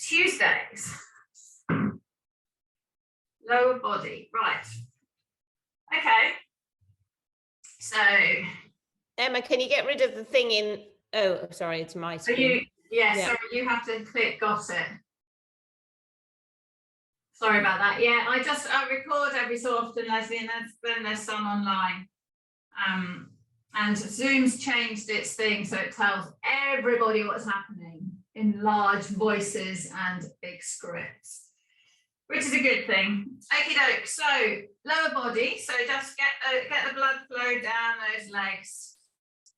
Tuesdays. Lower body, right. Okay. So Emma, can you get rid of the thing in? Oh, sorry, it's my screen. Sorry, you have to click got it. Sorry about that. Yeah, I record every so often, Leslie, and then there's some online. And Zoom's changed its thing, so it tells everybody what's happening in large voices and big scripts, which is a good thing. Okie doke. So lower body. So just get the blood flow down those legs.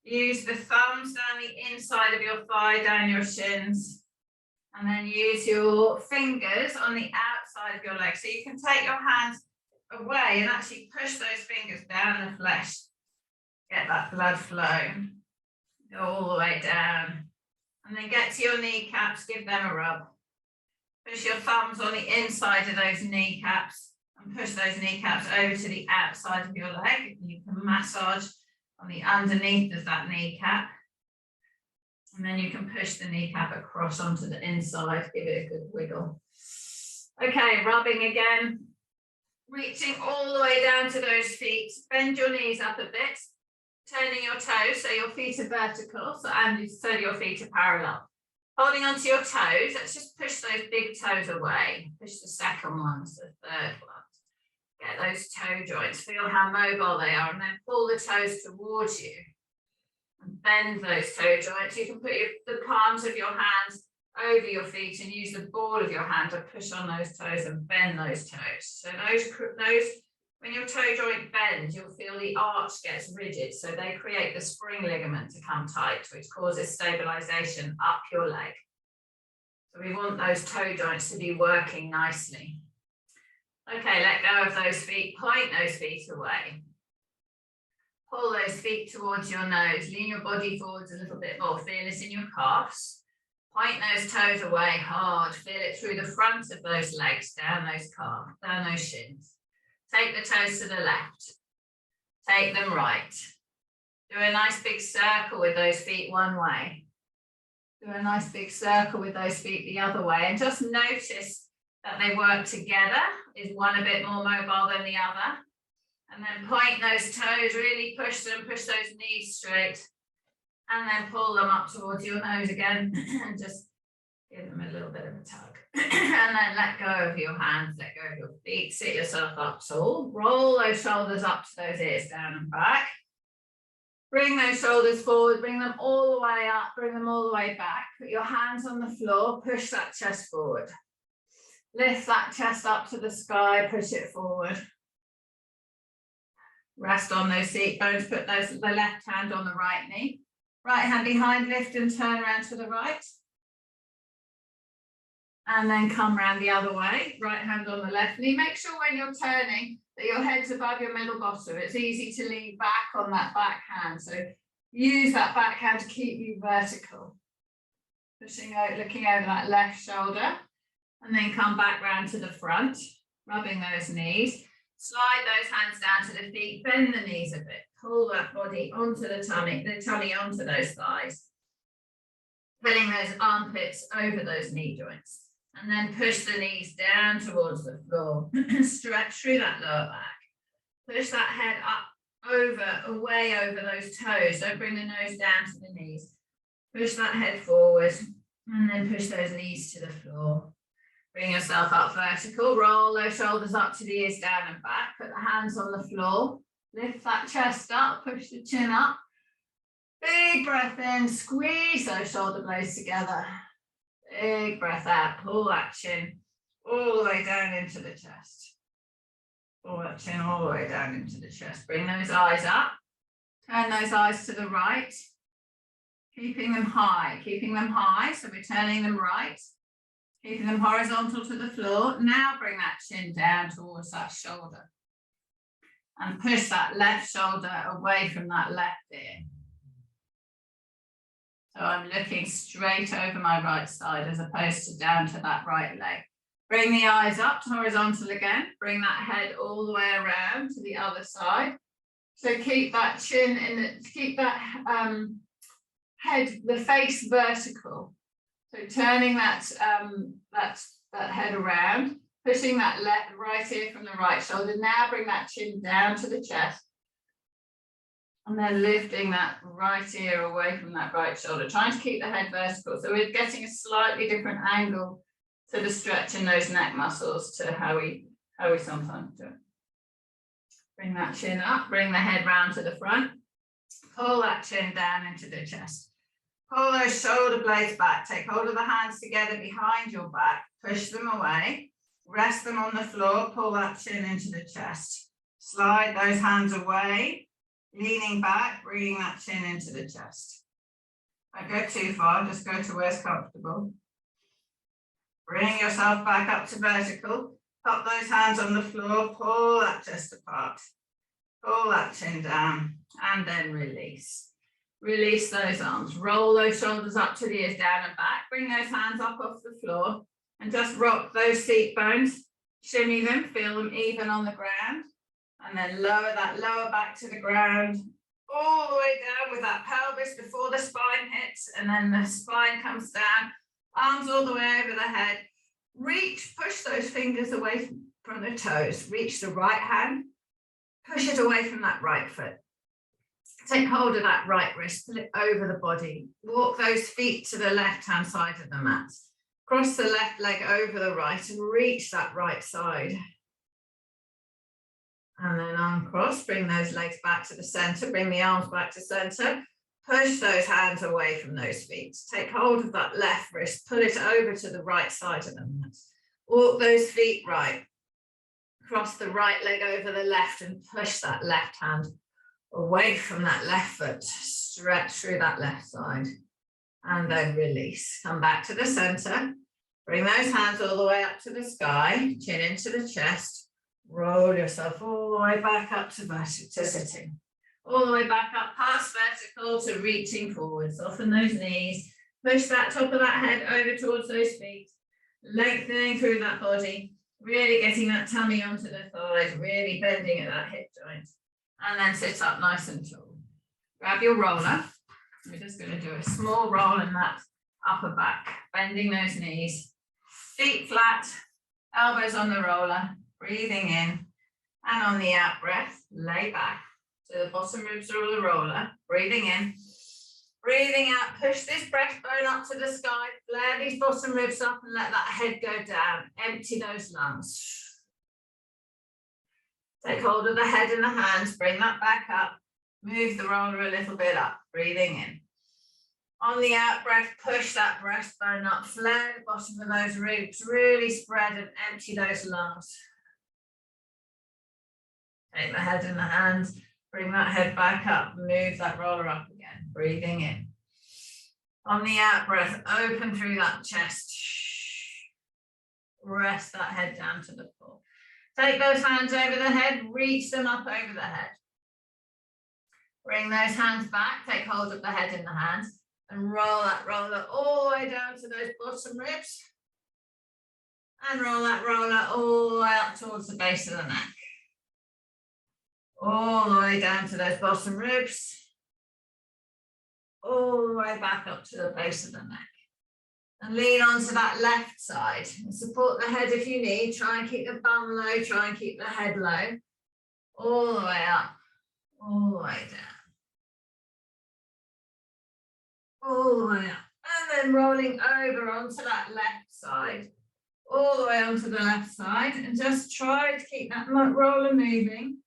Use the thumbs down the inside of your thigh, down your shins, and then use your fingers on the outside of your legs. So you can take your hands away and actually push those fingers down the flesh. Get that blood flow. Go all the way down. And then get to your kneecaps, give them a rub. Push your thumbs on the inside of those kneecaps and push those kneecaps over to the outside of your leg. You can massage on the underneath of that kneecap. And then you can push the kneecap across onto the inside, give it a good wiggle. Okay, rubbing again. Reaching all the way down to those feet. Bend your knees up a bit. Turning your toes so your feet are vertical, so your feet are parallel. Holding onto your toes, let's just push those big toes away. Push the second ones, the third one. Get those toe joints, feel how mobile they are, and then pull the toes towards you. And bend those toe joints. You can put the palms of your hands over your feet and use the ball of your hand to push on those toes and bend those toes. So those when your toe joint bends, you'll feel the arch gets rigid, so they create the spring ligament to come tight, which causes stabilization up your leg. So we want those toe joints to be working nicely. Okay, let go of those feet, point those feet away. Pull those feet towards your nose, lean your body forwards a little bit more, feel it in your calves. Point those toes away hard, feel it through the front of those legs, down those calves, down those shins. Take the toes to the left, take them right. Do a nice big circle with those feet one way. Do a nice big circle with those feet the other way, and just notice that they work together. Is one a bit more mobile than the other? And then point those toes, really push them, push those knees straight, and then pull them up towards your nose again, and just give them a little bit of a tug. And then let go of your hands, let go of your feet, sit yourself up tall, roll those shoulders up to those ears, down and back. Bring those shoulders forward, bring them all the way up, bring them all the way back. Put your hands on the floor, push that chest forward. Lift that chest up to the sky, push it forward. Rest on those seat bones, put the left hand on the right knee. Right hand behind, lift and turn around to the right. And then come around the other way, right hand on the left knee. Make sure when you're turning that your head's above your middle bottom. It's easy to lean back on that back hand. So use that back hand to keep you vertical. Pushing out, looking over that left shoulder. And then come back round to the front, rubbing those knees. Slide those hands down to the feet, bend the knees a bit. Pull that body onto the tummy onto those thighs. Pulling those armpits over those knee joints. And then push the knees down towards the floor. Stretch through that lower back. Push that head up, away over those toes. Don't bring the nose down to the knees. Push that head forward and then push those knees to the floor. Bring yourself up vertical. Roll those shoulders up to the ears, down and back. Put the hands on the floor. Lift that chest up, push the chin up. Big breath in, squeeze those shoulder blades together. Big breath out, pull that chin all the way down into the chest. Pull that chin all the way down into the chest. Bring those eyes up. Turn those eyes to the right. Keeping them high, so we're turning them right. Keeping them horizontal to the floor. Now bring that chin down towards that shoulder. And push that left shoulder away from that left ear. So I'm looking straight over my right side as opposed to down to that right leg. Bring the eyes up to horizontal again. Bring that head all the way around to the other side. So keep that chin keep that head, the face vertical. So turning that head around, pushing that right ear from the right shoulder. Now bring that chin down to the chest. And then lifting that right ear away from that right shoulder, trying to keep the head vertical. So we're getting a slightly different angle to the stretch in those neck muscles to how we sometimes do it. Bring that chin up, bring the head round to the front. Pull that chin down into the chest. Pull those shoulder blades back. Take hold of the hands together behind your back. Push them away. Rest them on the floor. Pull that chin into the chest. Slide those hands away. Leaning back, bringing that chin into the chest. Don't go too far. Just go to where's comfortable. Bring yourself back up to vertical. Pop those hands on the floor. Pull that chest apart. Pull that chin down. And then release. Release those arms, roll those shoulders up to the ears, down and back, bring those hands up off the floor and just rock those seat bones, shimmy them, feel them even on the ground, and then lower that lower back to the ground, all the way down with that pelvis before the spine hits, and then the spine comes down, arms all the way over the head, reach, push those fingers away from the toes, reach the right hand, push it away from that right foot. Take hold of that right wrist, pull it over the body. Walk those feet to the left-hand side of the mat. Cross the left leg over the right and reach that right side. And then uncross, bring those legs back to the center, bring the arms back to center. Push those hands away from those feet. Take hold of that left wrist, pull it over to the right side of the mat. Walk those feet right. Cross the right leg over the left and push that left hand away from that left foot, stretch through that left side, and then release. Come back to the center, bring those hands all the way up to the sky, chin into the chest, roll yourself all the way back up to sitting, all the way back up past vertical to reaching forward. Soften those knees, push that top of that head over towards those feet, lengthening through that body, really getting that tummy onto the thighs, really bending at that hip joint. And then sit up nice and tall. Grab your roller. We're just going to do a small roll in that upper back, bending those knees, feet flat, elbows on the roller, breathing in, and on the out breath, lay back to the bottom ribs of the roller, breathing in, breathing out, push this breastbone up to the sky, flare these bottom ribs up and let that head go down, empty those lungs. Take hold of the head and the hands, bring that back up, move the roller a little bit up, breathing in. On the out breath, push that breastbone up, flare the bottom of those ribs, really spread and empty those lungs. Take the head and the hands, bring that head back up, move that roller up again, breathing in. On the out breath, open through that chest. Rest that head down to the floor. Take those hands over the head, reach them up over the head. Bring those hands back, take hold of the head in the hands, and roll that roller all the way down to those bottom ribs. And roll that roller all the way up towards the base of the neck. All the way down to those bottom ribs. All the way back up to the base of the neck. And lean onto that left side and support the head if you need. Try and keep the bum low, try and keep the head low. All the way up, all the way down. All the way up. And then rolling over onto that left side. All the way onto the left side. And just try to keep that roller moving.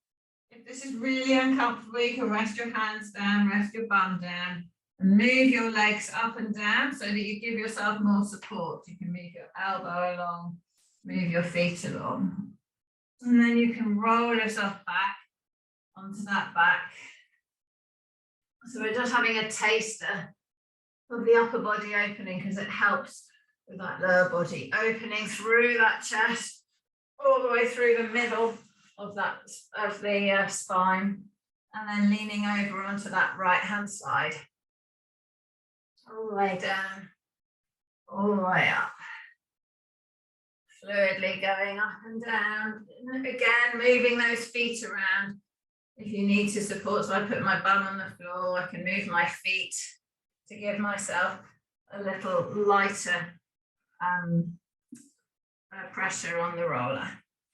If this is really uncomfortable, you can rest your hands down, rest your bum down. Move your legs up and down so that you give yourself more support. You can move your elbow along, move your feet along. And then you can roll yourself back onto that back. So we're just having a taster of the upper body opening because it helps with that lower body opening through that chest, all the way through the middle of the spine, and then leaning over onto that right hand side. All the way down, all the way up. Fluidly going up and down. And again, moving those feet around if you need to support. So I put my bum on the floor, I can move my feet to give myself a little lighter pressure on the roller.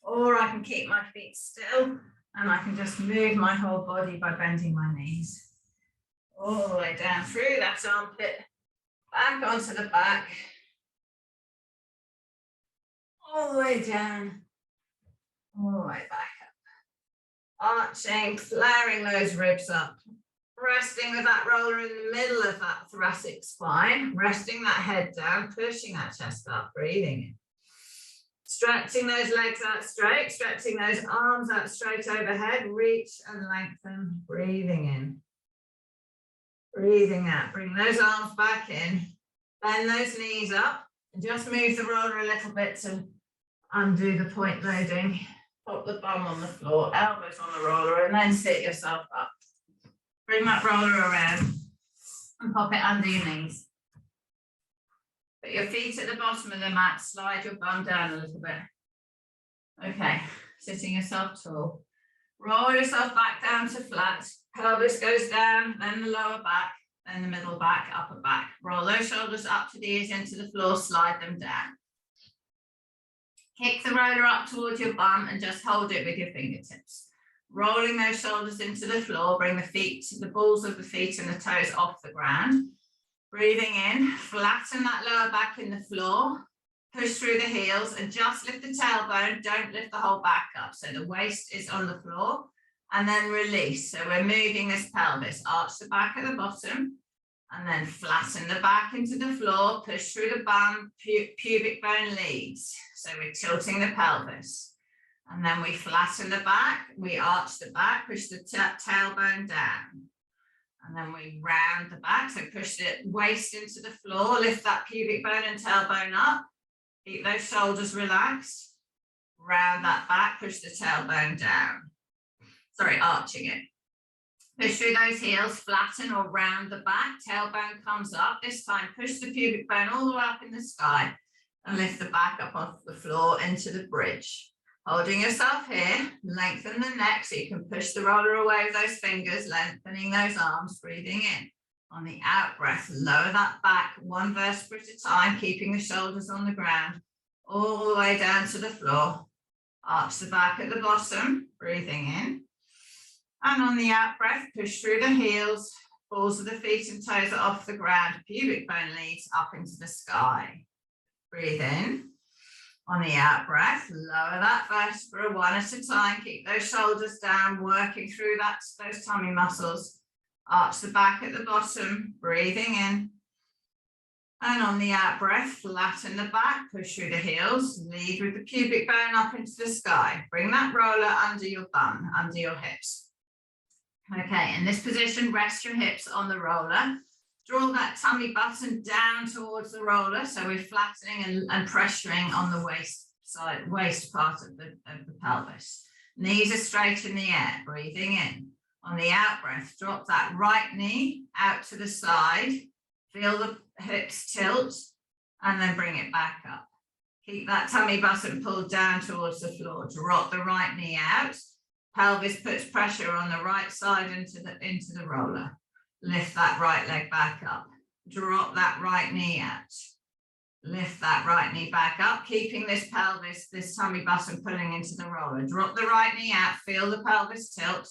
Or I can keep my feet still and I can just move my whole body by bending my knees. All the way down through that armpit, back onto the back. All the way down, all the way back up. Arching, flaring those ribs up. Resting with that roller in the middle of that thoracic spine. Resting that head down, pushing that chest up, breathing in. Stretching those legs out straight, stretching those arms out straight overhead. Reach and lengthen, breathing in. Breathing out, bring those arms back in. Bend those knees up. And just move the roller a little bit to undo the point loading. Pop the bum on the floor, elbows on the roller, and then sit yourself up. Bring that roller around and pop it under your knees. Put your feet at the bottom of the mat, slide your bum down a little bit. Okay, sitting yourself tall. Roll yourself back down to flat. Pelvis goes down, then the lower back, then the middle back, upper back. Roll those shoulders up to the ears into the floor, slide them down. Kick the roller up towards your bum and just hold it with your fingertips. Rolling those shoulders into the floor, bring the feet, the balls of the feet and the toes off the ground. Breathing in, flatten that lower back in the floor, push through the heels and just lift the tailbone, don't lift the whole back up. So the waist is on the floor and then release. So we're moving this pelvis, arch the back at the bottom and then flatten the back into the floor, push through the bum, pubic bone leads. So we're tilting the pelvis. And then we flatten the back, we arch the back, push the tailbone down. And then we round the back, so push the waist into the floor, lift that pubic bone and tailbone up. Keep those shoulders relaxed. Round that back, push the tailbone down. Sorry, arching it. Push through those heels, flatten or round the back, tailbone comes up. This time, push the pubic bone all the way up in the sky and lift the back up off the floor into the bridge. Holding yourself here, lengthen the neck so you can push the roller away with those fingers, lengthening those arms, breathing in. On the out breath, lower that back one vertebra at a time, keeping the shoulders on the ground, all the way down to the floor. Arch the back at the bottom, breathing in. And on the out breath, push through the heels, balls of the feet and toes are off the ground, pubic bone leads up into the sky. Breathe in. On the out breath, lower that vertebra one at a time, keep those shoulders down, working through those tummy muscles. Arch the back at the bottom, breathing in. And on the out breath, flatten the back, push through the heels, lead with the pubic bone up into the sky. Bring that roller under your bum, under your hips. Okay, in this position, rest your hips on the roller. Draw that tummy button down towards the roller, so we're flattening and pressuring on the waist part of the pelvis. Knees are straight in the air, breathing in. On the out breath, drop that right knee out to the side, feel the hips tilt, and then bring it back up. Keep that tummy button pulled down towards the floor. Drop the right knee out. Pelvis puts pressure on the right side into the roller. Lift that right leg back up. Drop that right knee out. Lift that right knee back up, keeping this pelvis, this tummy button pulling into the roller. Drop the right knee out, feel the pelvis tilt.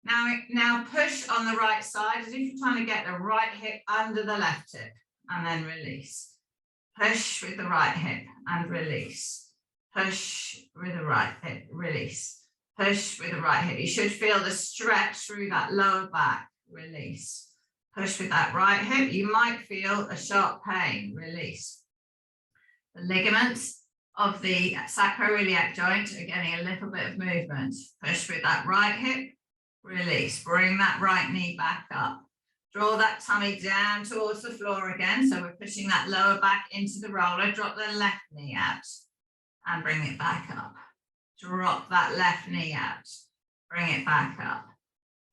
Now push on the right side as if you're trying to get the right hip under the left hip and then release. Push with the right hip and release. Push with the right hip, release. Push with the right hip. You should feel the stretch through that lower back. Release. Push with that right hip. You might feel a sharp pain. Release. The ligaments of the sacroiliac joint are getting a little bit of movement. Push with that right hip. Release. Bring that right knee back up. Draw that tummy down towards the floor again. So we're pushing that lower back into the roller. Drop the left knee out and bring it back up. Drop that left knee out. Bring it back up.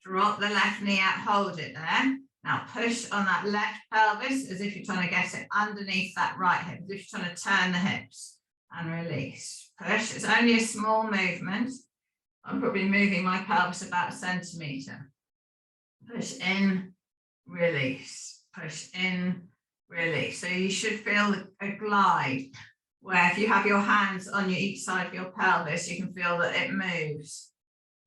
Drop the left knee out, hold it there. Now push on that left pelvis as if you're trying to get it underneath that right hip, as if you're trying to turn the hips and release. Push, it's only a small movement. I'm probably moving my pelvis about 1 centimetre. Push in, release, push in, release. So you should feel a glide where if you have your hands on each side of your pelvis, you can feel that it moves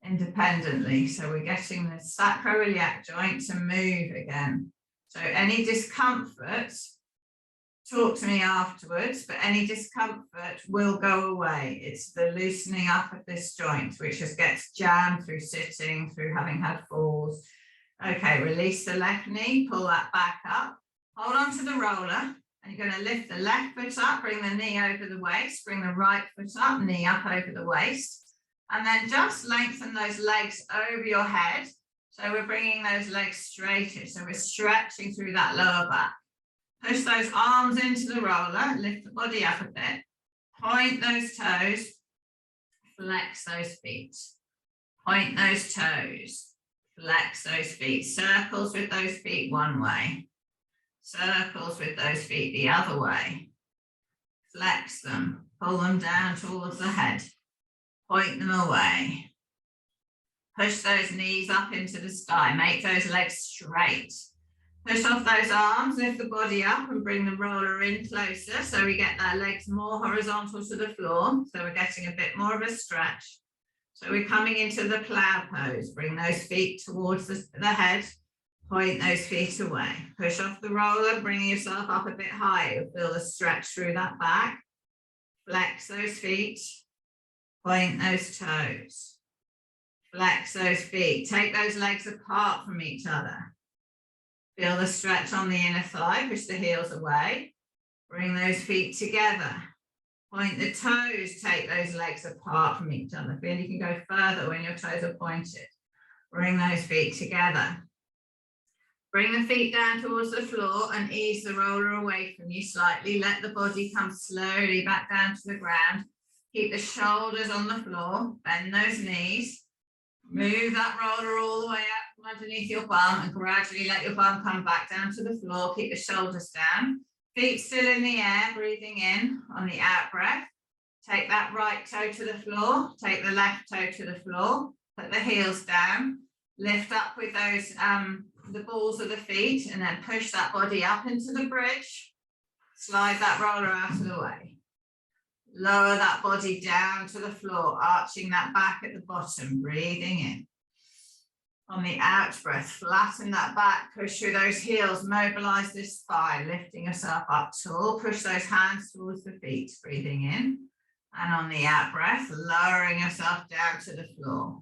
independently. So we're getting the sacroiliac joint to move again. So any discomfort, talk to me afterwards, but any discomfort will go away. It's the loosening up of this joint, which just gets jammed through sitting, through having had falls. Okay, release the left knee, pull that back up, hold on to the roller, and you're going to lift the left foot up, bring the knee over the waist, bring the right foot up, knee up over the waist, and then just lengthen those legs over your head. So we're bringing those legs straighter, so we're stretching through that lower back. Push those arms into the roller, lift the body up a bit, point those toes, flex those feet, point those toes, flex those feet, circles with those feet one way, circles with those feet the other way, flex them, pull them down towards the head, point them away, push those knees up into the sky, make those legs straight. Push off those arms, lift the body up and bring the roller in closer so we get our legs more horizontal to the floor. So we're getting a bit more of a stretch. So we're coming into the plow pose. Bring those feet towards the head, point those feet away. Push off the roller, bring yourself up a bit higher. Feel the stretch through that back. Flex those feet, point those toes. Flex those feet. Take those legs apart from each other. Feel the stretch on the inner thigh, push the heels away, bring those feet together, point the toes, take those legs apart from each other. Feel you can go further when your toes are pointed. Bring those feet together. Bring the feet down towards the floor and ease the roller away from you slightly. Let the body come slowly back down to the ground. Keep the shoulders on the floor, bend those knees. Move that roller all the way up from underneath your bum and gradually let your bum come back down to the floor. Keep the shoulders down. Feet still in the air, breathing in on the out breath. Take that right toe to the floor. Take the left toe to the floor. Put the heels down. Lift up with those, the balls of the feet and then push that body up into the bridge. Slide that roller out of the way. Lower that body down to the floor, arching that back at the bottom, breathing in. On the out breath, flatten that back, push through those heels, mobilize this spine, lifting yourself up tall, push those hands towards the feet, breathing in. And on the out breath, lowering yourself down to the floor.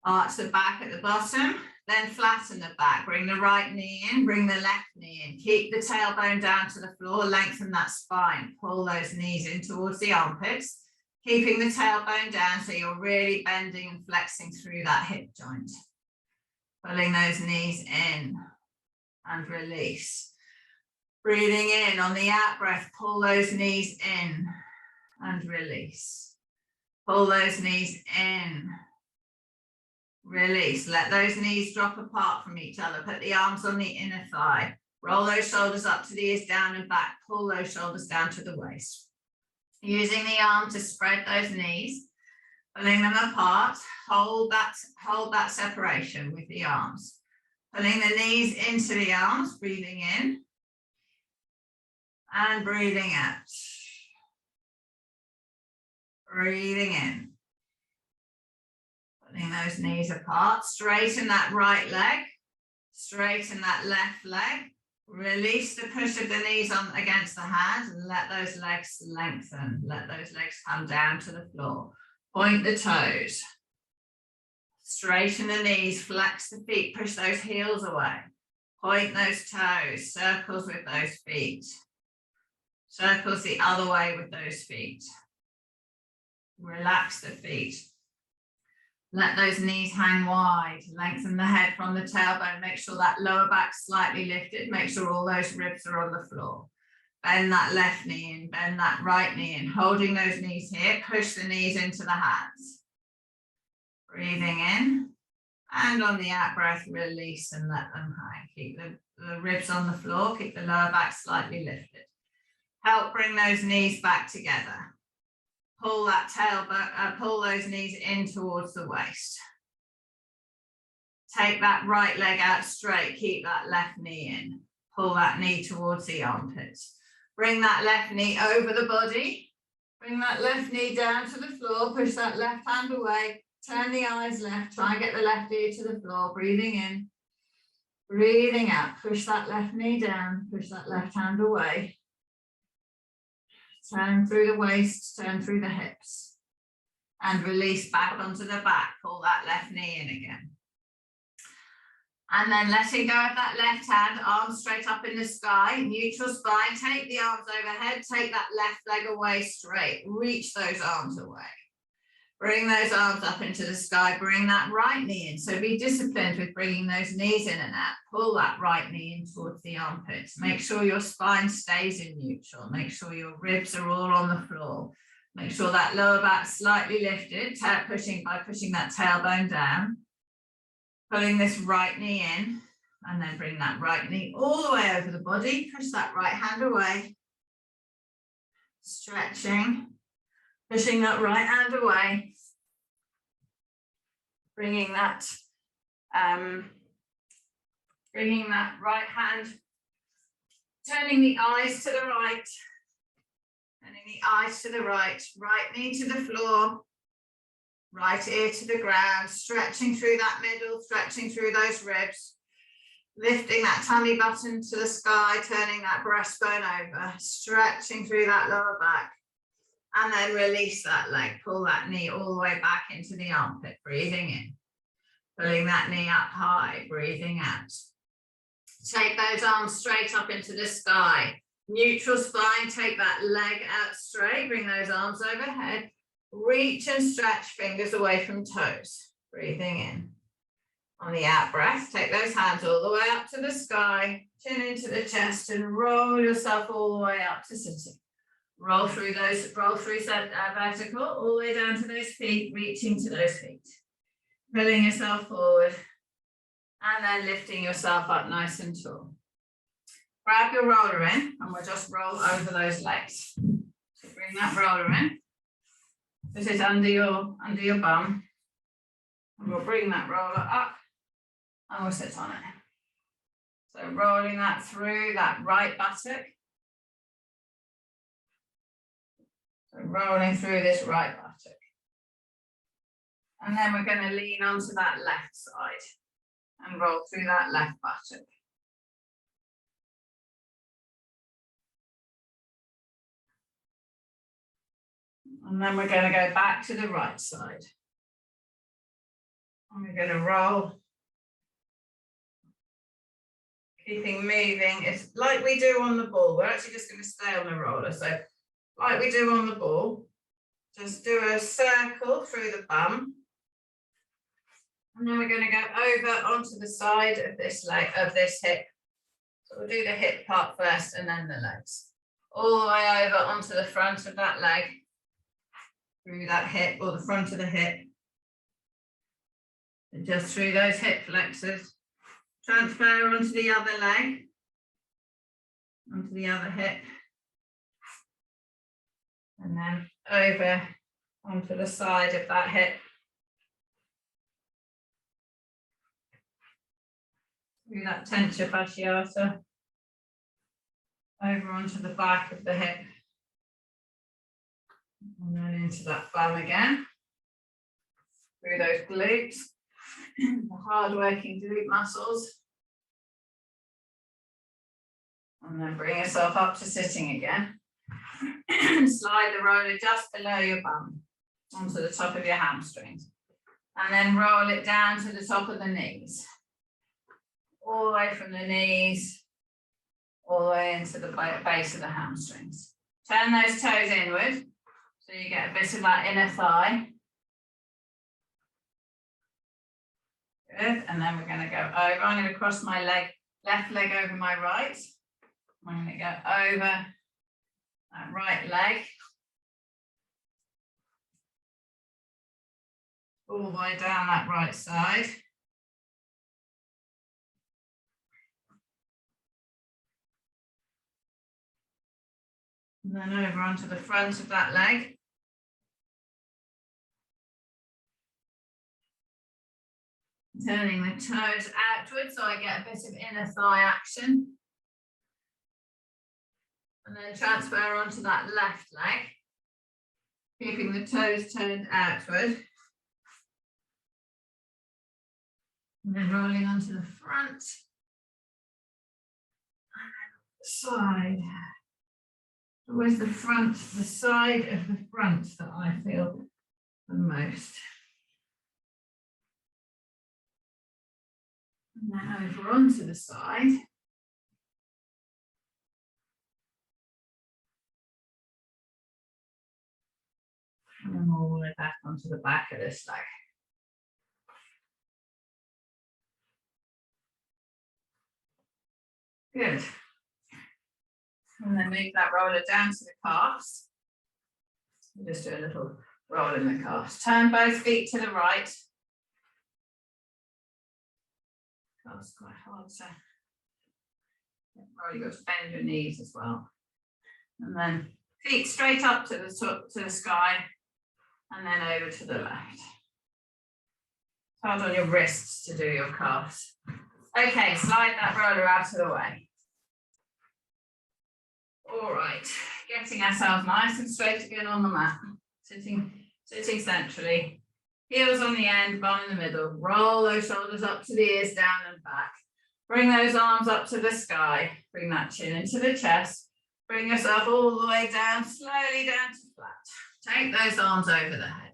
Arch the back at the bottom, then flatten the back. Bring the right knee in, bring the left knee in. Keep the tailbone down to the floor, lengthen that spine. Pull those knees in towards the armpits, keeping the tailbone down so you're really bending and flexing through that hip joint. Pulling those knees in and release. Breathing in on the out breath, pull those knees in and release. Pull those knees in. Release, let those knees drop apart from each other. Put the arms on the inner thigh. Roll those shoulders up to the ears, down and back. Pull those shoulders down to the waist. Using the arm to spread those knees, pulling them apart. Hold that separation with the arms. Pulling the knees into the arms, breathing in and breathing out. Breathing in. Putting those knees apart, straighten that right leg, straighten that left leg, release the push of the knees on against the hands and let those legs lengthen, let those legs come down to the floor. Point the toes, straighten the knees, flex the feet, push those heels away, point those toes, circles with those feet, circles the other way with those feet. Relax the feet. Let those knees hang wide, lengthen the head from the tailbone, make sure that lower back's slightly lifted, make sure all those ribs are on the floor. Bend that left knee in, bend that right knee in, holding those knees here, push the knees into the hands. Breathing in, and on the out breath, release and let them hang. Keep the ribs on the floor, keep the lower back slightly lifted. Help bring those knees back together. Pull that tailbone, pull those knees in towards the waist. Take that right leg out straight, keep that left knee in. pull that knee towards the armpits. Bring that left knee over the body. Bring that left knee down to the floor, push that left hand away, turn the eyes left, try and get the left ear to the floor, breathing in, breathing out, push that left knee down, push that left hand away. Turn through the waist, turn through the hips, and release back onto the back, pull that left knee in again. And then letting go of that left hand, arms straight up in the sky, neutral spine, take the arms overhead, take that left leg away straight, reach those arms away. Bring those arms up into the sky, bring that right knee in. So be disciplined with bringing those knees in and out. Pull that right knee in towards the armpits. Make sure your spine stays in neutral. Make sure your ribs are all on the floor. Make sure that lower back slightly lifted, by pushing that tailbone down. Pulling this right knee in, and then bring that right knee all the way over the body. Push that right hand away. Stretching. Pushing that right hand away. Bringing that right hand, turning the eyes to the right. Turning the eyes to the right. Right knee to the floor. Right ear to the ground, stretching through that middle, stretching through those ribs, lifting that tummy button to the sky, turning that breastbone over, stretching through that lower back, and then release that leg, pull that knee all the way back into the armpit, breathing in, pulling that knee up high, breathing out. Take those arms straight up into the sky, neutral spine, take that leg out straight, bring those arms overhead. Reach and stretch fingers away from toes, breathing in. On the out breath, take those hands all the way up to the sky, chin into the chest, and roll yourself all the way up to sitting. Roll through vertical, all the way down to those feet, reaching to those feet. Pulling yourself forward, and then lifting yourself up nice and tall. Grab your roller in, and we'll just roll over those legs. So bring that roller in. Put it under your bum, and we'll bring that roller up and we'll sit on it. So rolling that through that right buttock. So rolling through this right buttock. And then we're going to lean onto that left side and roll through that left buttock. And then we're going to go back to the right side. And we're going to roll. Keeping moving. It's like we do on the ball. We're actually just going to stay on the roller. So like we do on the ball, just do a circle through the bum. And then we're going to go over onto the side of this leg, of this hip. So we'll do the hip part first and then the legs. All the way over onto the front of that leg. Through that hip or the front of the hip. And just through those hip flexors. Transfer onto the other leg. Onto the other hip. And then over onto the side of that hip. Through that tensor fasciata. Over onto the back of the hip. And then into that bum again. Through those glutes. The hard-working glute muscles. And then bring yourself up to sitting again. Slide the roller just below your bum onto the top of your hamstrings. And then roll it down to the top of the knees. All the way from the knees, all the way into the base of the hamstrings. Turn those toes inward, so you get a bit of that inner thigh. Good, and then we're going to go over. I'm going to cross my left leg over my right. I'm going to go over that right leg. All the way down that right side. And then over onto the front of that leg. Turning the toes outwards so I get a bit of inner thigh action. And then transfer onto that left leg, keeping the toes turned outward. And then rolling onto the front. Side. Always the front, the side of the front that I feel the most. And then over onto the side. And then all the way back onto the back of this leg. Good. And then move that roller down to the calves. Just do a little roll in the calves. Turn both feet to the right. That's quite hard, so you've got to bend your knees as well. And then feet straight up to the top, to the sky, and then over to the left. Hard on your wrists to do your calves. Okay, slide that roller out of the way. All right, getting ourselves nice and straight again on the mat. Sitting centrally. Heels on the end, bum in the middle. Roll those shoulders up to the ears, down and back. Bring those arms up to the sky. Bring that chin into the chest. Bring yourself all the way down, slowly down to flat. Take those arms over the head.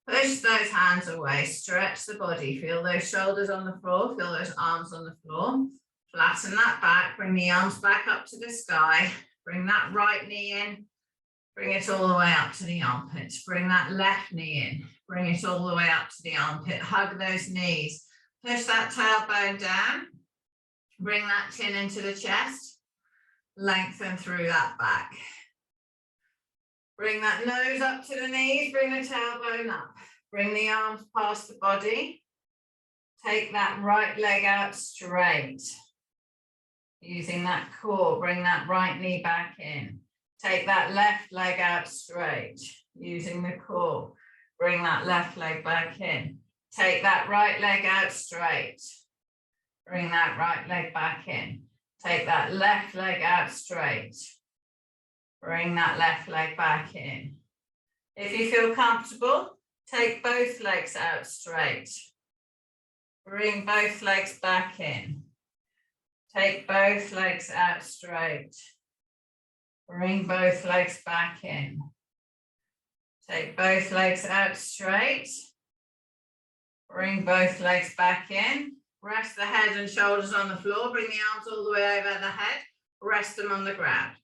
Push those hands away. Stretch the body. Feel those shoulders on the floor. Feel those arms on the floor. Flatten that back. Bring the arms back up to the sky. Bring that right knee in. Bring it all the way up to the armpits. Bring that left knee in. Bring it all the way up to the armpit. Hug those knees. Push that tailbone down. Bring that chin into the chest. Lengthen through that back. Bring that nose up to the knees. Bring the tailbone up. Bring the arms past the body. Take that right leg out straight. Using that core, bring that right knee back in. Take that left leg out straight. Using the core, bring that left leg back in. Take that right leg out straight. Bring that right leg back in. Take that left leg out straight. Bring that left leg back in. If you feel comfortable, take both legs out straight. Bring both legs back in. Take both legs out straight. Bring both legs back in. Take both legs out straight. Bring both legs back in. Rest the head and shoulders on the floor. Bring the arms all the way over the head. Rest them on the ground.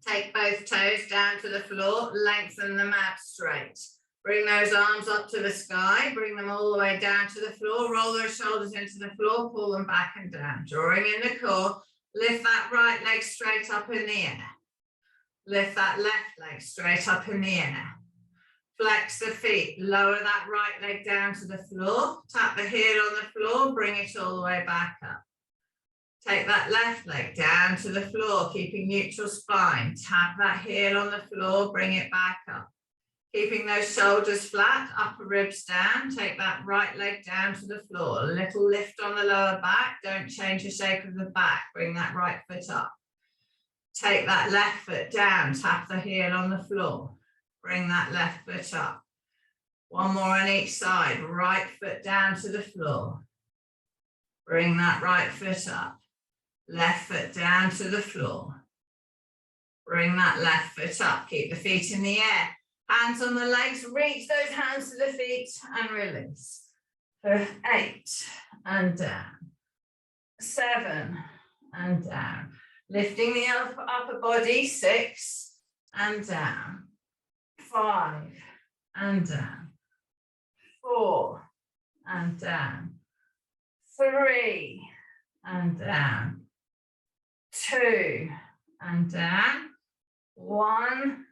Take both toes down to the floor. Lengthen them out straight. Bring those arms up to the sky. Bring them all the way down to the floor. Roll those shoulders into the floor. Pull them back and down. Drawing in the core. Lift that right leg straight up in the air. Lift that left leg straight up in the air. Flex the feet. Lower that right leg down to the floor. Tap the heel on the floor. Bring it all the way back up. Take that left leg down to the floor, keeping neutral spine. Tap that heel on the floor. Bring it back up. Keeping those shoulders flat, upper ribs down. Take that right leg down to the floor. A little lift on the lower back. Don't change the shape of the back. Bring that right foot up. Take that left foot down. Tap the heel on the floor. Bring that left foot up. One more on each side. Right foot down to the floor. Bring that right foot up. Left foot down to the floor. Bring that left foot up. Keep the feet in the air. Hands on the legs, reach those hands to the feet and release. For 8 and down. 7 and down. Lifting the upper body, 6 and down. 5 and down. 4 and down. 3 and down. 2 and down. 1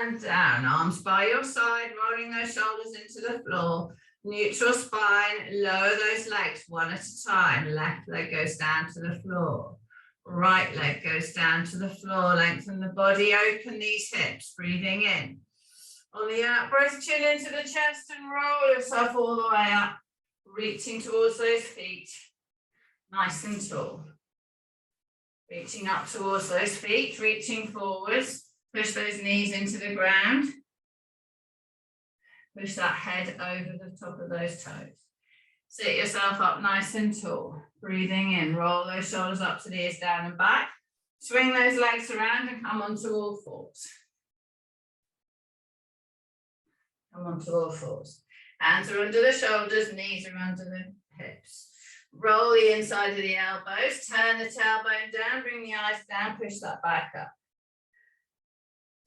and down. Arms by your side, rolling those shoulders into the floor. Neutral spine, lower those legs one at a time. Left leg goes down to the floor. Right leg goes down to the floor. Lengthen the body, open these hips, breathing in. On the out breath, chin into the chest and roll yourself all the way up, reaching towards those feet, nice and tall. Reaching up towards those feet, reaching forwards. Push those knees into the ground. Push that head over the top of those toes. Sit yourself up nice and tall. Breathing in, roll those shoulders up to the ears, down and back. Swing those legs around and come onto all fours. Come onto all fours. Hands are under the shoulders, knees are under the hips. Roll the inside of the elbows, turn the tailbone down, bring the eyes down, push that back up.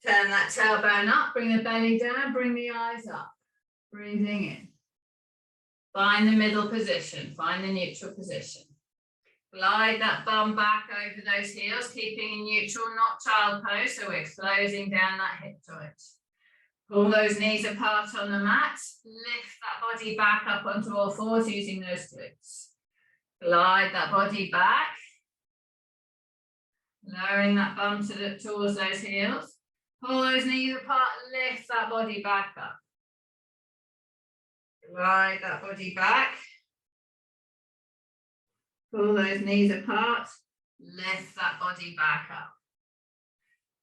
Turn that tailbone up, bring the belly down, bring the eyes up. Breathing in. Find the middle position, find the neutral position. Glide that bum back over those heels, keeping in neutral, not child pose, so we're closing down that hip joint. Pull those knees apart on the mat, lift that body back up onto all fours using those glutes. Glide that body back, lowering that bum towards those heels. Pull those knees apart, lift that body back up. Glide that body back. Pull those knees apart, lift that body back up.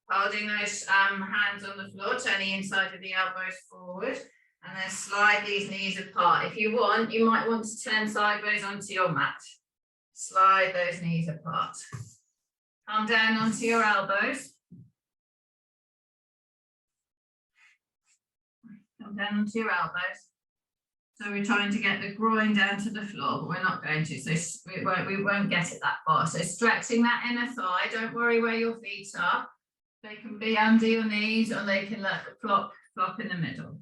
Holding those hands on the floor, turn the inside of the elbows forward, and then slide these knees apart. If you want, you might want to turn sideways onto your mat. Slide those knees apart. Come down onto your elbows. Come down onto your elbows. So we're trying to get the groin down to the floor, but we're not going to, so we won't get it that far. So stretching that inner thigh, don't worry where your feet are. They can be under your knees or they can flop in the middle.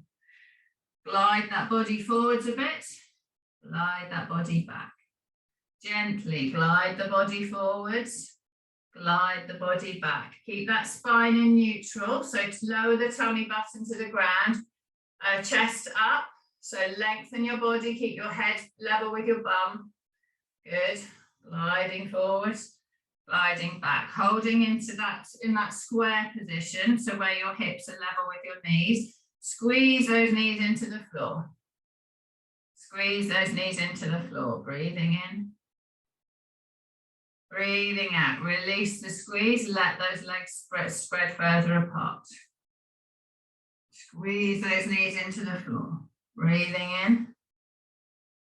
Glide that body forwards a bit, glide that body back. Gently glide the body forwards, glide the body back. Keep that spine in neutral, so to lower the tummy button to the ground, chest up. So lengthen your body, keep your head level with your bum. Good. Gliding forwards, gliding back, holding into that in that square position. So where your hips are level with your knees. Squeeze those knees into the floor. Squeeze those knees into the floor. Breathing in. Breathing out. Release the squeeze. Let those legs spread further apart. Squeeze those knees into the floor. Breathing in,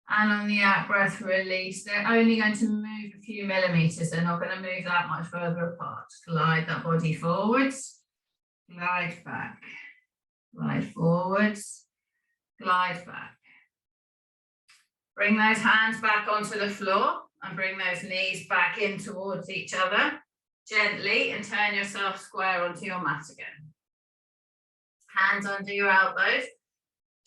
and on the out breath, release. They're only going to move a few millimeters. They're not going to move that much further apart. Glide that body forwards, glide back, glide forwards, glide back. Bring those hands back onto the floor and bring those knees back in towards each other gently, and turn yourself square onto your mat again. Hands under your elbows.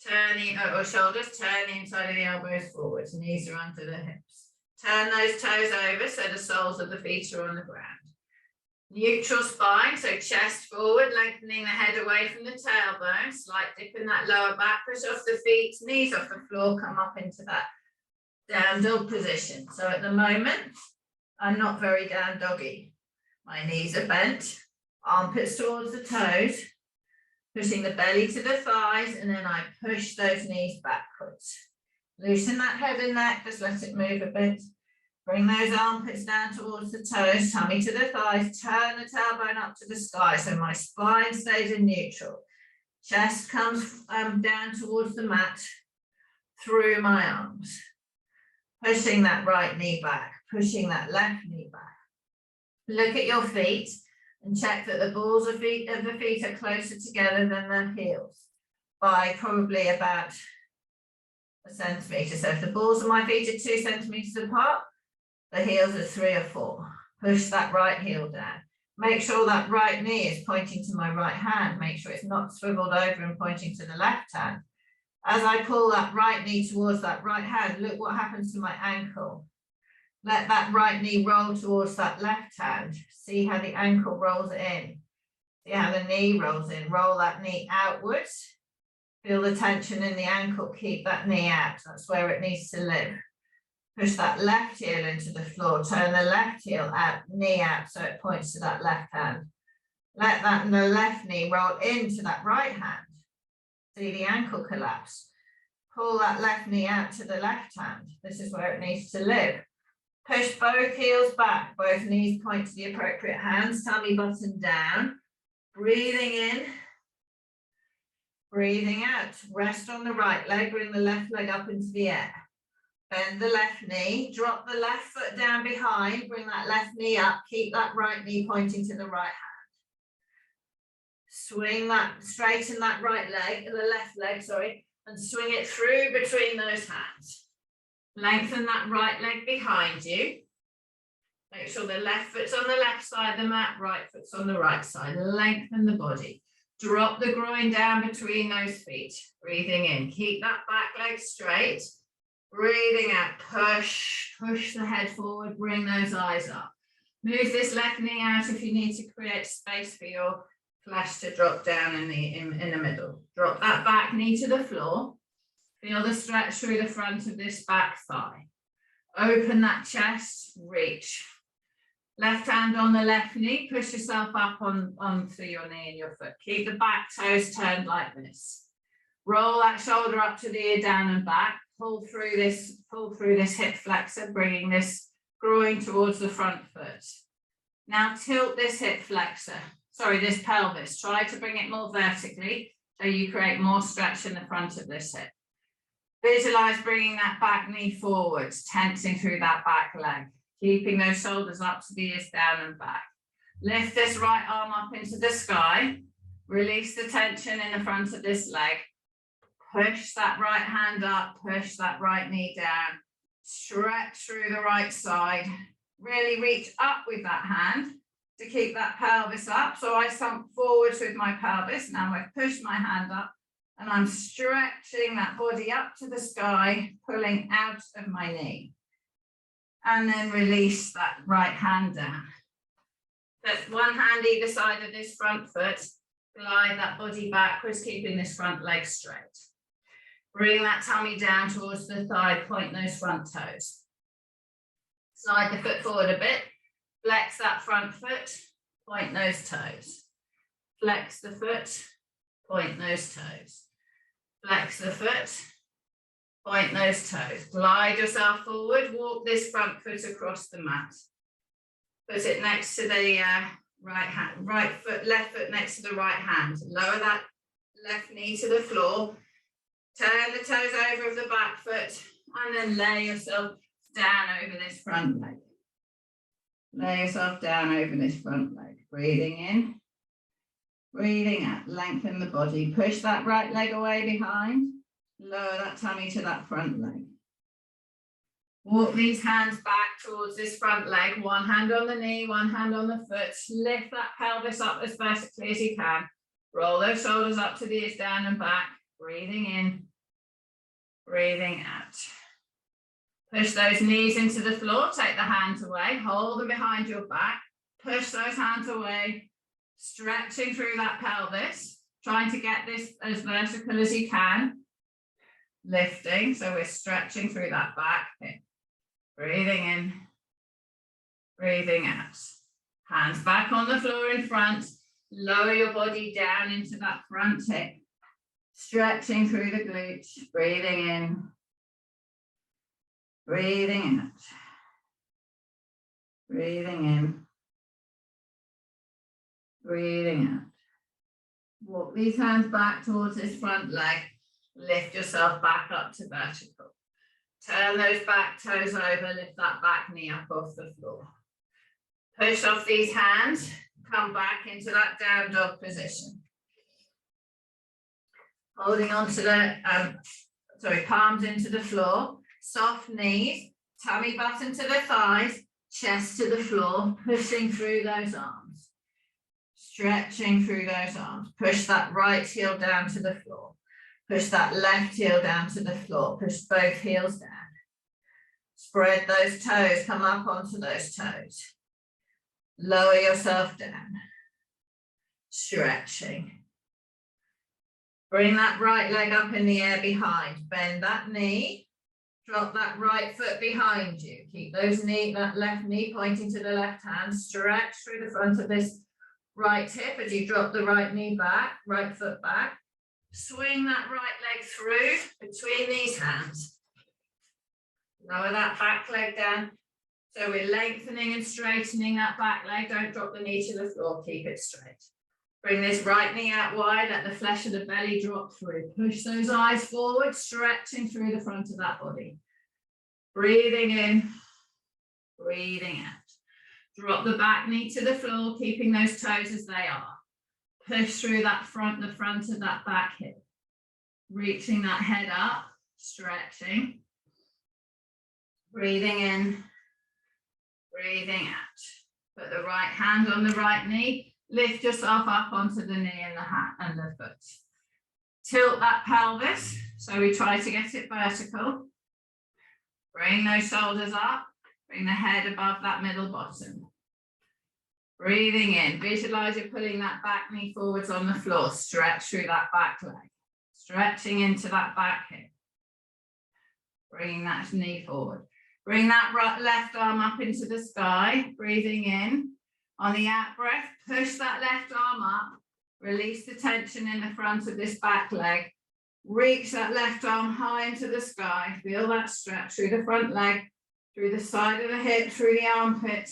Turn the shoulders, turn the inside of the elbows forwards, knees are under the hips. Turn those toes over so the soles of the feet are on the ground. Neutral spine, so chest forward, lengthening the head away from the tailbone, slight dip in that lower back, push off the feet, knees off the floor, come up into that down dog position. So at the moment, I'm not very down doggy. My knees are bent, armpits towards the toes, pushing the belly to the thighs, and then I push those knees backwards. Loosen that head and neck, just let it move a bit. Bring those armpits down towards the toes, tummy to the thighs, turn the tailbone up to the sky so my spine stays in neutral. Chest comes down towards the mat, through my arms. Pushing that right knee back, pushing that left knee back. Look at your feet and check that the balls of the feet are closer together than the heels by probably about a centimetre. So if the balls of my feet are 2 centimetres apart, the heels are 3 or 4. Push that right heel down. Make sure that right knee is pointing to my right hand. Make sure it's not swiveled over and pointing to the left hand. As I pull that right knee towards that right hand, look what happens to my ankle. Let that right knee roll towards that left hand. See how the ankle rolls in. See how the knee rolls in. Roll that knee outwards. Feel the tension in the ankle. Keep that knee out. That's where it needs to live. Push that left heel into the floor. Turn the left heel out, knee out, so it points to that left hand. Let that the left knee roll into that right hand. See the ankle collapse. Pull that left knee out to the left hand. This is where it needs to live. Push both heels back, both knees point to the appropriate hands, tummy button down. Breathing in, breathing out. Rest on the right leg, bring the left leg up into the air. Bend the left knee, drop the left foot down behind, bring that left knee up, keep that right knee pointing to the right hand. Swing that, straighten that right leg, the left leg, sorry, and swing it through between those hands. Lengthen that right leg behind you. Make sure the left foot's on the left side of the mat, right foot's on the right side. Lengthen the body. Drop the groin down between those feet. Breathing in, keep that back leg straight. Breathing out, push the head forward, bring those eyes up. Move this left knee out if you need to create space for your flesh to drop down in the middle. Drop that back knee to the floor. Feel the stretch through the front of this back thigh. Open that chest, reach. Left hand on the left knee, push yourself up onto your knee and your foot. Keep the back toes turned like this. Roll that shoulder up to the ear, down and back. Pull through this hip flexor, bringing this groin towards the front foot. Now tilt this hip flexor, this pelvis. Try to bring it more vertically so you create more stretch in the front of this hip. Visualize bringing that back knee forwards, tensing through that back leg. Keeping those shoulders up to the ears, down and back. Lift this right arm up into the sky. Release the tension in the front of this leg. Push that right hand up, push that right knee down. Stretch through the right side. Really reach up with that hand to keep that pelvis up. So I sunk forwards with my pelvis. Now I push my hand up and I'm stretching that body up to the sky, pulling out of my knee. And then release that right hand down. Put one hand either side of this front foot. Glide that body backwards, keeping this front leg straight. Bring that tummy down towards the thigh, point those front toes. Slide the foot forward a bit. Flex that front foot, point those toes. Flex the foot, point those toes. Flex the foot, point those toes. Glide yourself forward, walk this front foot across the mat. Put it next to the left foot next to the right hand. Lower that left knee to the floor. Turn the toes over of the back foot and then lay yourself down over this front leg. Lay yourself down over this front leg. Breathing in, breathing out. Lengthen the body. Push that right leg away behind. Lower that tummy to that front leg. Walk these hands back towards this front leg. One hand on the knee, one hand on the foot. Lift that pelvis up as vertically as you can. Roll those shoulders up to the ears, down and back. Breathing in, breathing out. Push those knees into the floor, take the hands away, hold them behind your back, push those hands away, stretching through that pelvis, trying to get this as vertical as you can. Lifting, so we're stretching through that back hip. Breathing in, breathing out. Hands back on the floor in front, lower your body down into that front hip. Stretching through the glutes, breathing in, breathing out, breathing in, breathing out. Walk these hands back towards this front leg, lift yourself back up to vertical. Turn those back toes over, lift that back knee up off the floor. Push off these hands, come back into that down dog position. Holding on to the, palms into the floor, soft knees, tummy button to the thighs, chest to the floor, pushing through those arms. Stretching through those arms. Push that right heel down to the floor. Push that left heel down to the floor. Push both heels down. Spread those toes, come up onto those toes. Lower yourself down. Stretching. Bring that right leg up in the air behind. Bend that knee. Drop that right foot behind you. Keep that left knee pointing to the left hand. Stretch through the front of this right hip as you drop the right knee back, right foot back. Swing that right leg through between these hands. Lower that back leg down So we're lengthening and straightening that back leg. Don't drop the knee to the floor, keep it straight. Bring this right knee out wide, let the flesh of the belly drop through. Push those eyes forward, stretching through the front of that body. Breathing in, breathing out. Drop the back knee to the floor, keeping those toes as they are. Push through that the front of that back hip. Reaching that head up, stretching. Breathing in, breathing out. Put the right hand on the right knee. Lift yourself up onto the knee and the foot. Tilt that pelvis. So we try to get it vertical. Bring those shoulders up. Bring the head above that middle bottom. Breathing in. Visualize you're putting that back knee forwards on the floor. Stretch through that back leg. Stretching into that back hip. Bringing that knee forward. Bring that left arm up into the sky. Breathing in. On the out breath, push that left arm up. Release the tension in the front of this back leg. Reach that left arm high into the sky. Feel that stretch through the front leg, through the side of the hip, through the armpit.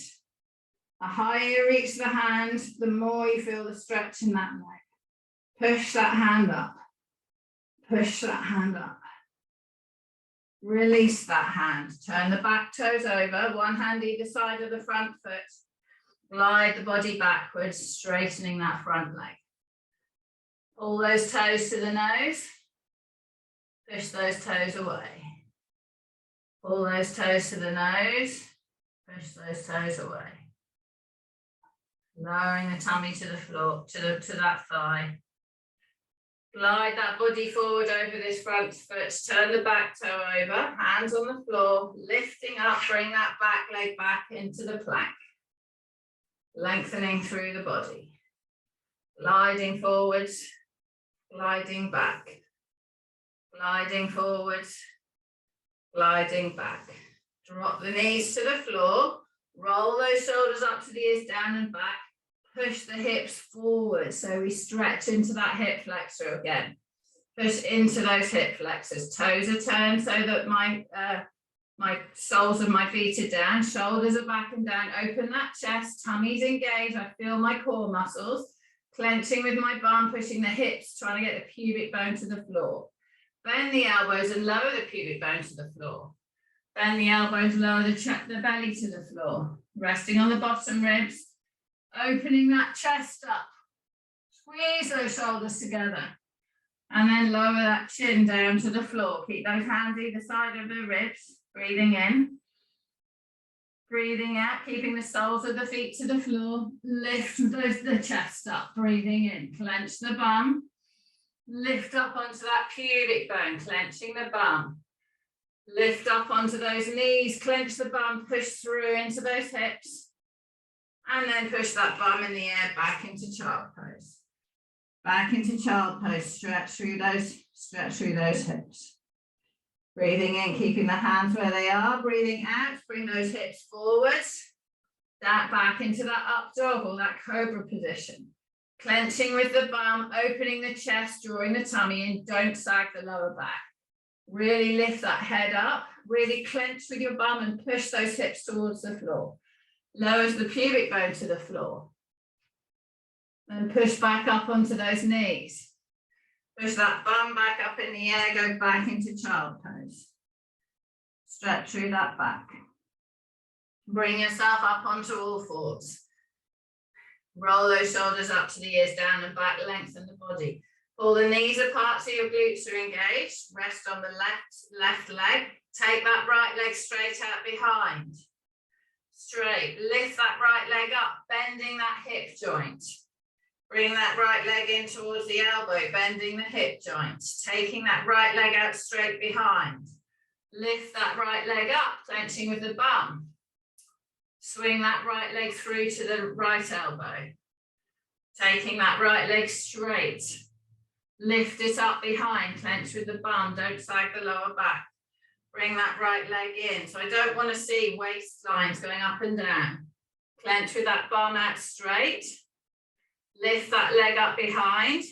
The higher you reach the hand, the more you feel the stretch in that leg. Push that hand up. Push that hand up. Release that hand. Turn the back toes over, one hand either side of the front foot. Glide the body backwards, straightening that front leg. Pull those toes to the nose. Push those toes away. Pull those toes to the nose. Push those toes away. Lowering the tummy to the floor, to that thigh. Glide that body forward over this front foot. Turn the back toe over. Hands on the floor. Lifting up. Bring that back leg back into the plank. Lengthening through the body, gliding forwards, gliding back, gliding forwards, gliding back. Drop the knees to the floor, roll those shoulders up to the ears, down and back, push the hips forward. So we stretch into that hip flexor again. Push into those hip flexors. Toes are turned so that my soles of my feet are down, shoulders are back and down. Open that chest, tummy's engaged. I feel my core muscles, clenching with my bum, pushing the hips, trying to get the pubic bone to the floor. Bend the elbows and lower the pubic bone to the floor. Bend the elbows, lower the belly to the floor. Resting on the bottom ribs, opening that chest up. Squeeze those shoulders together. And then lower that chin down to the floor. Keep those hands either side of the ribs. Breathing in, breathing out, keeping the soles of the feet to the floor. Lift the chest up, breathing in. Clench the bum. Lift up onto that pubic bone, clenching the bum. Lift up onto those knees, clench the bum, push through into those hips. And then push that bum in the air back into child pose. Back into child pose, stretch through those hips. Breathing in, keeping the hands where they are. Breathing out, bring those hips forwards. That back into that up dog or that cobra position. Clenching with the bum, opening the chest, drawing the tummy in. Don't sag the lower back. Really lift that head up. Really clench with your bum and push those hips towards the floor. Lowers the pubic bone to the floor. And push back up onto those knees. Push that bum back up in the air, go back into child pose. Stretch through that back. Bring yourself up onto all fours. Roll those shoulders up to the ears, down and back, lengthen the body. Pull the knees apart so your glutes are engaged. Rest on the left leg. Take that right leg straight out behind. Straight. Lift that right leg up, bending that hip joint. Bring that right leg in towards the elbow, bending the hip joint. Taking that right leg out straight behind. Lift that right leg up, clenching with the bum. Swing that right leg through to the right elbow. Taking that right leg straight. Lift it up behind, clench with the bum, don't sag the lower back. Bring that right leg in. So I don't want to see waist lines going up and down. Clench with that bum out straight. Lift that leg up behind.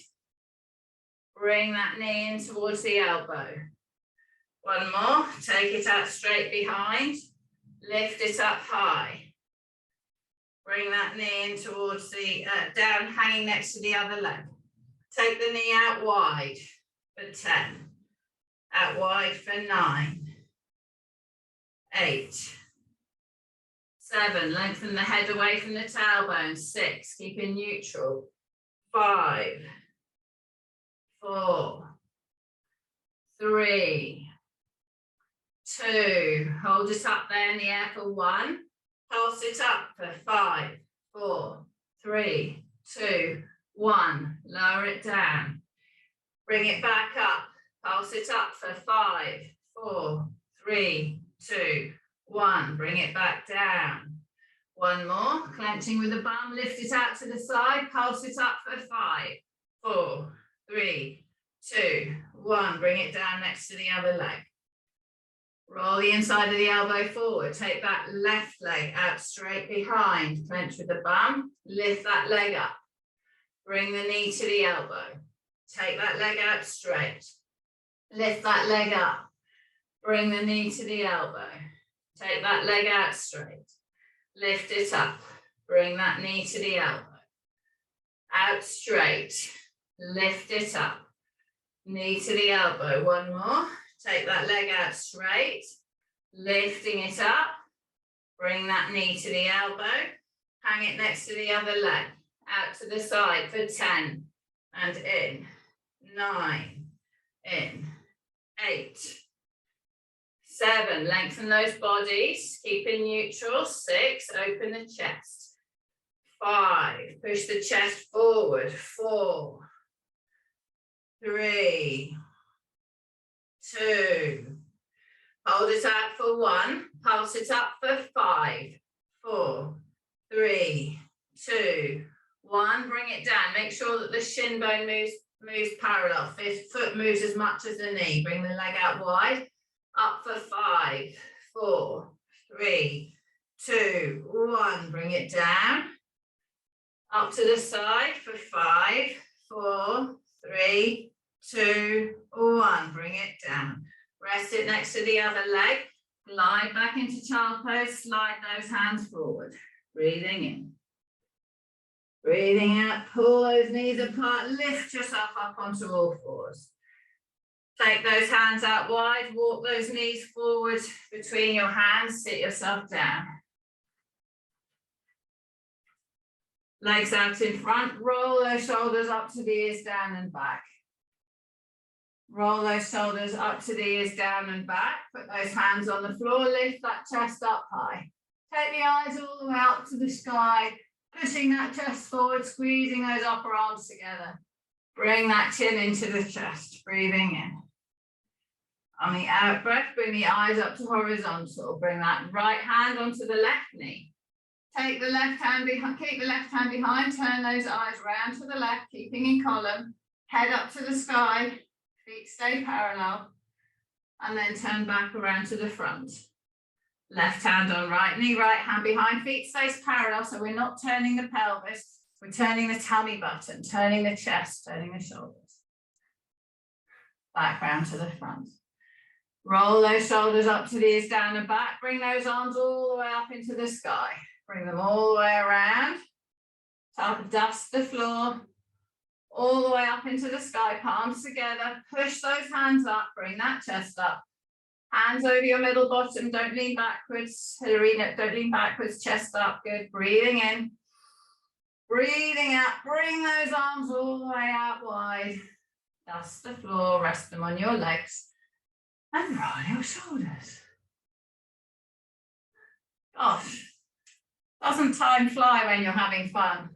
Bring that knee in towards the elbow. One more. Take it out straight behind. Lift it up high. Bring that knee in towards the, down, hanging next to the other leg. Take the knee out wide for 10. Out wide for 9. 8. 7. Lengthen the head away from the tailbone. 6. Keep in neutral. 5. 4. 3. 2. Hold it up there in the air for 1. Pulse it up for 5, 4, 3, 2, 1. Lower it down. Bring it back up. Pulse it up for 5, 4, 3, 2, 1. Bring it back down. One more. Clenching with the bum. Lift it out to the side. Pulse it up for 5, 4, 3, 2, 1. Bring it down next to the other leg. Roll the inside of the elbow forward. Take that left leg out straight behind. Clench with the bum. Lift that leg up. Bring the knee to the elbow. Take that leg out straight. Lift that leg up. Bring the knee to the elbow. Take that leg out straight. Lift it up. Bring that knee to the elbow. Out straight. Lift it up. Knee to the elbow. One more. Take that leg out straight, lifting it up, bring that knee to the elbow, hang it next to the other leg, out to the side for 10, and in, 9, in, 8, 7, lengthen those bodies, keep in neutral, 6, open the chest, 5, push the chest forward, 4, 3, 2, hold it out for 1, pulse it up for 5, 4, 3, 2, 1, bring it down, make sure that the shin bone moves parallel, foot moves as much as the knee, bring the leg out wide, up for 5, 4, 3, 2, 1, bring it down, up to the side for 5, 4, 3, 2, 1, bring it down. Rest it next to the other leg. Glide back into child pose, slide those hands forward. Breathing in. Breathing out, pull those knees apart, lift yourself up onto all fours. Take those hands out wide, walk those knees forward between your hands, sit yourself down. Legs out in front, roll those shoulders up to the ears, down and back. Roll those shoulders up to the ears, down and back. Put those hands on the floor, lift that chest up high. Take the eyes all the way up to the sky, pushing that chest forward, squeezing those upper arms together. Bring that chin into the chest, breathing in. On the out breath, bring the eyes up to horizontal. Bring that right hand onto the left knee. Take the left hand behind, keep the left hand behind, turn those eyes round to the left, keeping in column, head up to the sky. Feet stay parallel, and then turn back around to the front. Left hand on right knee, right hand behind, feet stays parallel, so we're not turning the pelvis, we're turning the tummy button, turning the chest, turning the shoulders. Back round to the front. Roll those shoulders up to the ears, down and back, bring those arms all the way up into the sky. Bring them all the way around, dust the floor. All the way up into the sky, palms together, push those hands up, bring that chest up. Hands over your middle bottom, don't lean backwards. Hilarina, don't lean backwards, chest up, good. Breathing in, breathing out, bring those arms all the way out wide. Dust the floor, rest them on your legs, and roll your shoulders. Gosh, doesn't time fly when you're having fun?